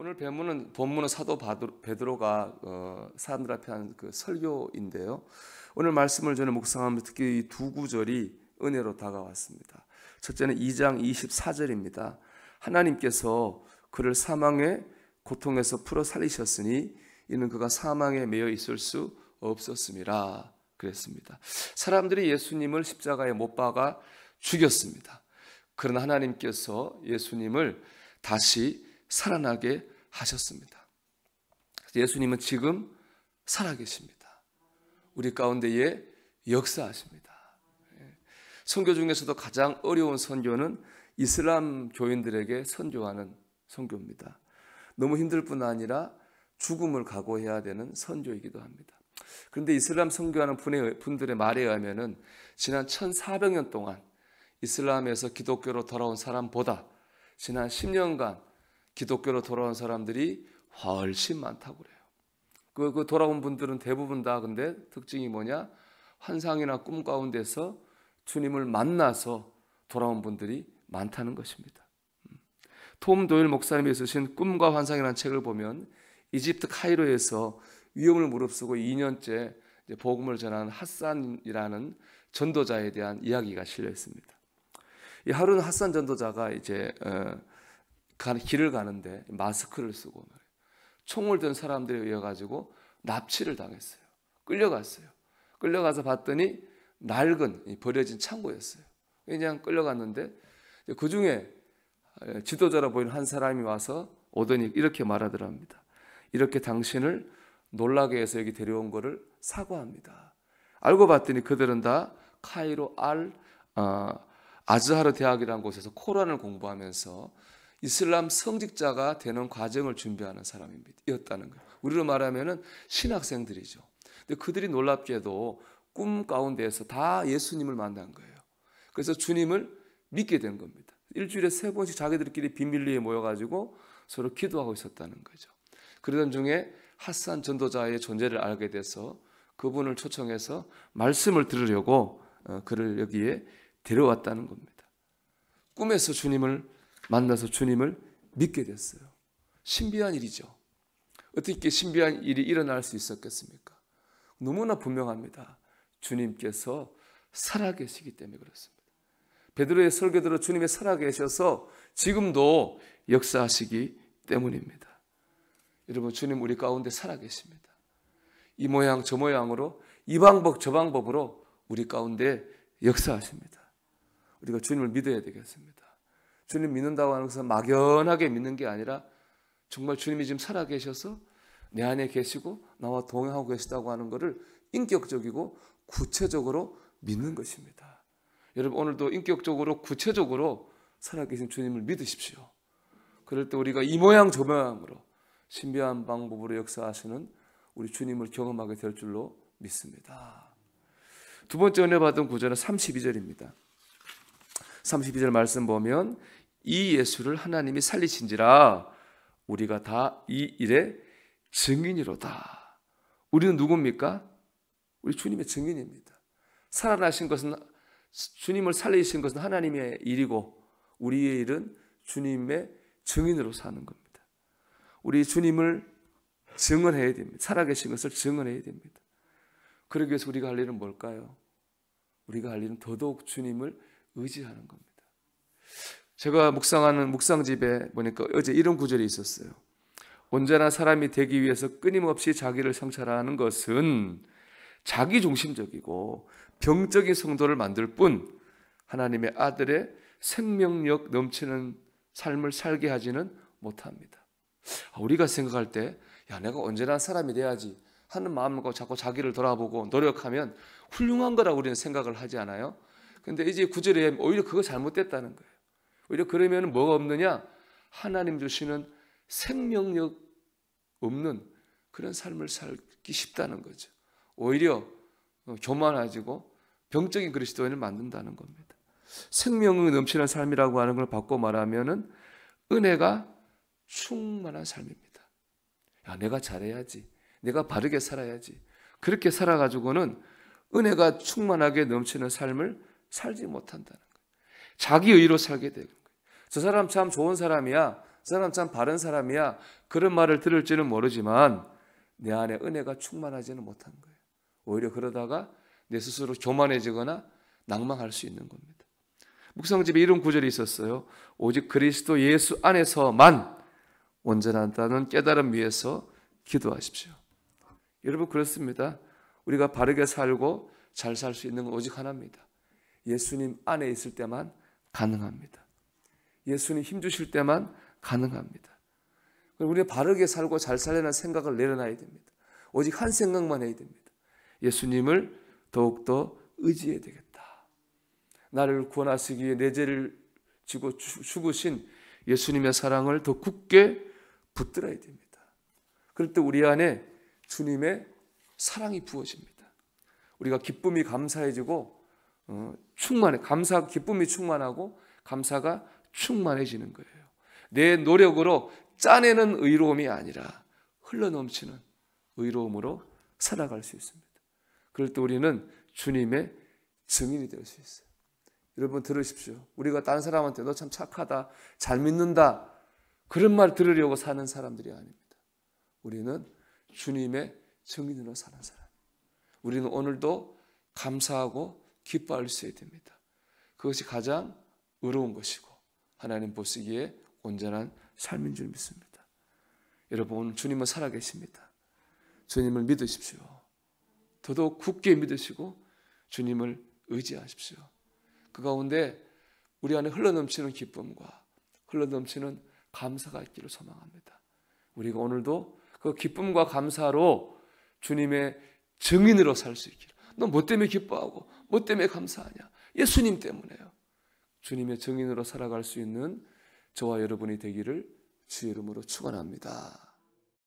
오늘 본문은 사도 베드로가 사람들 앞에 한 그 설교인데요. 오늘 말씀을 저는 묵상하면서 특히 이 두 구절이 은혜로 다가왔습니다. 첫째는 2장 24절입니다. 하나님께서 그를 사망의 고통에서 풀어 살리셨으니 이는 그가 사망에 매여 있을 수 없었음이라 그랬습니다. 사람들이 예수님을 십자가에 못 박아 죽였습니다. 그러나 하나님께서 예수님을 다시 살아나게 하셨습니다. 예수님은 지금 살아계십니다. 우리 가운데에 역사하십니다. 선교 중에서도 가장 어려운 선교는 이슬람 교인들에게 선교하는 선교입니다. 너무 힘들 뿐 아니라 죽음을 각오해야 되는 선교이기도 합니다. 그런데 이슬람 선교하는 분들의 말에 의하면 지난 1400년 동안 이슬람에서 기독교로 돌아온 사람보다 지난 10년간 기독교로 돌아온 사람들이 훨씬 많다고 그래요. 그 돌아온 분들은 대부분 다 근데 특징이 뭐냐? 환상이나 꿈 가운데서 주님을 만나서 돌아온 분들이 많다는 것입니다. 톰 도일 목사님이 쓰신 꿈과 환상이라는 책을 보면 이집트 카이로에서 위험을 무릅쓰고 2년째 복음을 전하는 핫산이라는 전도자에 대한 이야기가 실려 있습니다. 이 하룬 핫산 전도자가 이제 길을 가는데 마스크를 쓰고 총을 든 사람들에 의해 가지고 납치를 당했어요. 끌려갔어요. 끌려가서 봤더니 낡은 버려진 창고였어요. 그냥 끌려갔는데 그 중에 지도자라 보이는 한 사람이 와서 오더니 이렇게 말하더랍니다. 이렇게 당신을 놀라게 해서 여기 데려온 거를 사과합니다. 알고 봤더니 그들은 다 카이로 아즈하르 대학이라는 곳에서 코란을 공부하면서 이슬람 성직자가 되는 과정을 준비하는 사람이었다는 거예요. 우리로 말하면 신학생들이죠. 근데 그들이 놀랍게도 꿈 가운데에서 다 예수님을 만난 거예요. 그래서 주님을 믿게 된 겁니다. 일주일에 3번씩 자기들끼리 비밀리에 모여가지고 서로 기도하고 있었다는 거죠. 그러던 중에 핫산 전도자의 존재를 알게 돼서 그분을 초청해서 말씀을 들으려고 그를 여기에 데려왔다는 겁니다. 꿈에서 주님을 만나서 주님을 믿게 됐어요. 신비한 일이죠. 어떻게 신비한 일이 일어날 수 있었겠습니까? 너무나 분명합니다. 주님께서 살아계시기 때문에 그렇습니다. 베드로의 설교대로 주님이 살아계셔서 지금도 역사하시기 때문입니다. 여러분, 주님 우리 가운데 살아계십니다. 이 모양 저 모양으로 이 방법 저 방법으로 우리 가운데 역사하십니다. 우리가 주님을 믿어야 되겠습니다. 주님 믿는다고 하는 것은 막연하게 믿는 게 아니라 정말 주님이 지금 살아계셔서 내 안에 계시고 나와 동행하고 계시다고 하는 것을 인격적이고 구체적으로 믿는 것입니다. 여러분, 오늘도 인격적으로 구체적으로 살아계신 주님을 믿으십시오. 그럴 때 우리가 이 모양 저 모양으로 신비한 방법으로 역사하시는 우리 주님을 경험하게 될 줄로 믿습니다. 두 번째 은혜 받은 구절은 32절입니다. 32절 말씀 보면 이 예수를 하나님이 살리신지라 우리가 다 이 일의 증인이로다. 우리는 누굽니까? 우리 주님의 증인입니다. 살아나신 것은, 주님을 살리신 것은 하나님의 일이고 우리의 일은 주님의 증인으로 사는 겁니다. 우리 주님을 증언해야 됩니다. 살아계신 것을 증언해야 됩니다. 그러기 위해서 우리가 할 일은 뭘까요? 우리가 할 일은 더더욱 주님을 의지하는 겁니다. 제가 묵상하는 묵상집에 보니까 어제 이런 구절이 있었어요. 온전한 사람이 되기 위해서 끊임없이 자기를 성찰하는 것은 자기중심적이고 병적인 성도를 만들 뿐 하나님의 아들의 생명력 넘치는 삶을 살게 하지는 못합니다. 우리가 생각할 때 내가 온전한 사람이 돼야지 하는 마음과 자꾸 자기를 돌아보고 노력하면 훌륭한 거라고 우리는 생각을 하지 않아요? 근데 이제 구절에 오히려 그거 잘못됐다는 거예요. 오히려 그러면 뭐가 없느냐? 하나님 주시는 생명력 없는 그런 삶을 살기 쉽다는 거죠. 오히려 교만해지고 병적인 그리스도인을 만든다는 겁니다. 생명이 넘치는 삶이라고 하는 걸 바꿔 말하면은 은혜가 충만한 삶입니다. 내가 잘해야지. 내가 바르게 살아야지. 그렇게 살아가지고는 은혜가 충만하게 넘치는 삶을 살지 못한다는 거예요. 자기 의로 살게 되는 거예요. 저 사람 참 좋은 사람이야. 사람 참 바른 사람이야. 그런 말을 들을지는 모르지만 내 안에 은혜가 충만하지는 못한 거예요. 오히려 그러다가 내 스스로 교만해지거나 낭망할 수 있는 겁니다. 묵상집에 이런 구절이 있었어요. 오직 그리스도 예수 안에서만 온전하다는 깨달음 위해서 기도하십시오. 여러분 그렇습니다. 우리가 바르게 살고 잘 살 수 있는 건 오직 하나입니다. 예수님 안에 있을 때만 가능합니다. 예수님 힘주실 때만 가능합니다. 우리가 바르게 살고 잘 살려는 생각을 내려놔야 됩니다. 오직 한 생각만 해야 됩니다. 예수님을 더욱더 의지해야 되겠다. 나를 구원하시기 위해 내 죄를 지고 죽으신 예수님의 사랑을 더 굳게 붙들어야 됩니다. 그럴 때 우리 안에 주님의 사랑이 부어집니다. 우리가 기쁨이 감사해지고 기쁨이 충만하고 감사가 충만해지는 거예요. 내 노력으로 짜내는 의로움이 아니라 흘러넘치는 의로움으로 살아갈 수 있습니다. 그럴 때 우리는 주님의 증인이 될 수 있어요. 여러분 들으십시오. 우리가 다른 사람한테 너 참 착하다, 잘 믿는다 그런 말 들으려고 사는 사람들이 아닙니다. 우리는 주님의 증인으로 사는 사람. 우리는 오늘도 감사하고 기뻐할 수 있어야 됩니다. 그것이 가장 의로운 것이고 하나님 보시기에 온전한 삶인 줄 믿습니다. 여러분 오늘 주님은 살아계십니다. 주님을 믿으십시오. 더더욱 굳게 믿으시고 주님을 의지하십시오. 그 가운데 우리 안에 흘러넘치는 기쁨과 흘러넘치는 감사가 있기를 소망합니다. 우리가 오늘도 그 기쁨과 감사로 주님의 증인으로 살 수 있기를. 너 뭐 때문에 기뻐하고 뭐 때문에 감사하냐? 예수님 때문에요. 주님의 증인으로 살아갈 수 있는 저와 여러분이 되기를 주의 이름으로 축원합니다.